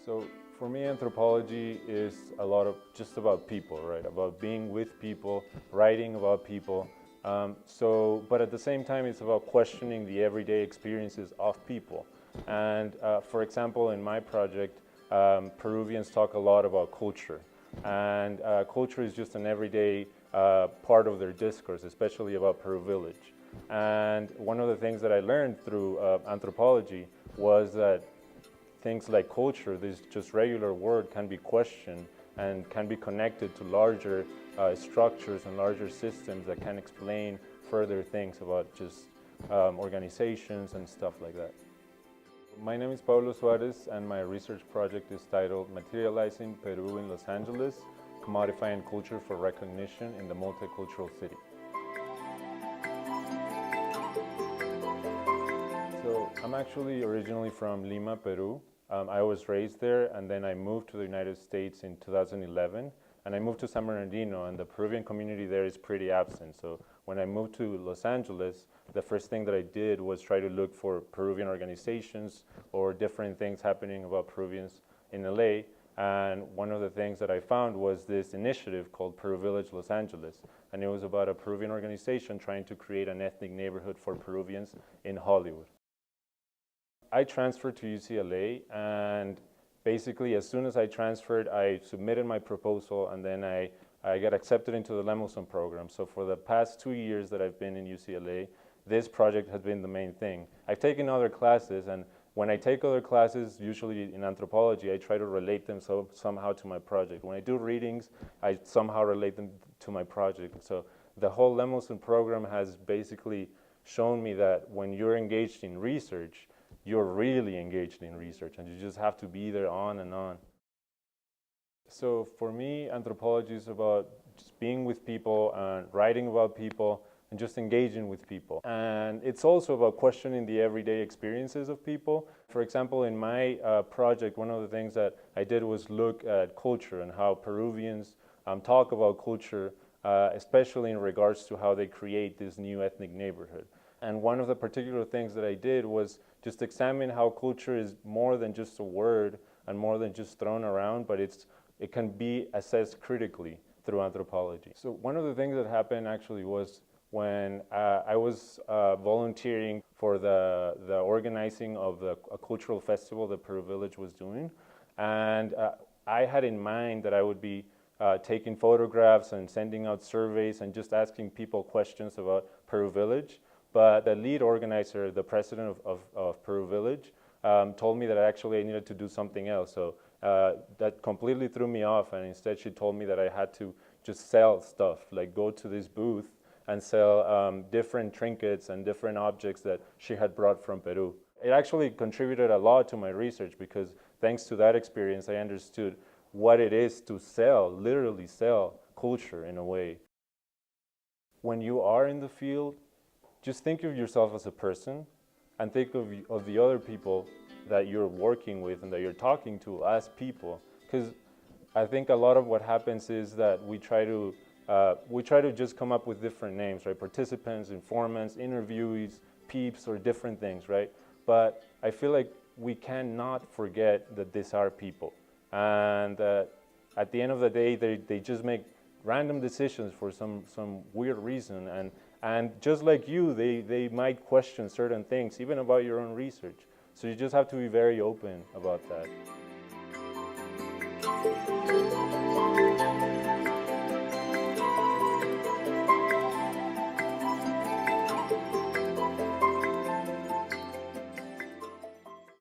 So for me, anthropology is a lot of just about people, right? About being with people, writing about people. But at the same time, it's about questioning the everyday experiences of people. And for example, in my project, Peruvians talk a lot about culture. And culture is just an everyday part of their discourse, especially about Peru Village. And one of the things that I learned through anthropology was that things like culture, this just regular word, can be questioned and can be connected to larger structures and larger systems that can explain further things about just organizations and stuff like that. My name is Paulo Suarez, and my research project is titled Materializing Peru in Los Angeles, Commodifying Culture for Recognition in the Multicultural City. So I'm actually originally from Lima, Peru. I was raised there, and then I moved to the United States in 2011, and I moved to San Bernardino, and the Peruvian community there is pretty absent. So when I moved to Los Angeles, the first thing that I did was try to look for Peruvian organizations or different things happening about Peruvians in LA. And one of the things that I found was this initiative called Peru Village Los Angeles. And it was about a Peruvian organization trying to create an ethnic neighborhood for Peruvians in Hollywood. I transferred to UCLA, and basically as soon as I transferred, I submitted my proposal, and then I got accepted into the Lemelson program. So for the past 2 years that I've been in UCLA, this project has been the main thing. I've taken other classes, and when I take other classes, usually in anthropology, I try to relate them somehow to my project. When I do readings, I somehow relate them to my project. So the whole Lemelson program has basically shown me that when you're engaged in research, you're really engaged in research, and you just have to be there on and on. So for me, anthropology is about just being with people and writing about people and just engaging with people. And it's also about questioning the everyday experiences of people. For example, in my project, one of the things that I did was look at culture and how Peruvians talk about culture, especially in regards to how they create this new ethnic neighborhood. And one of the particular things that I did was just examine how culture is more than just a word and more than just thrown around, but it can be assessed critically through anthropology. So one of the things that happened actually was when I was volunteering for the organizing of a cultural festival that Peru Village was doing. And I had in mind that I would be taking photographs and sending out surveys and just asking people questions about Peru Village. But the lead organizer, the president of Peru Village, told me that actually I needed to do something else. So that completely threw me off, and instead she told me that I had to just sell stuff, like go to this booth and sell different trinkets and different objects that she had brought from Peru. It actually contributed a lot to my research, because thanks to that experience I understood what it is to sell, literally sell culture in a way. When you are in the field, just think of yourself as a person, and think of the other people that you're working with and that you're talking to as people. Because I think a lot of what happens is that we try to just come up with different names, right? Participants, informants, interviewees, peeps, or different things, right? But I feel like we cannot forget that these are people, and that at the end of the day, they just make random decisions for some weird reason, and just like you, they might question certain things, even about your own research. So you just have to be very open about that.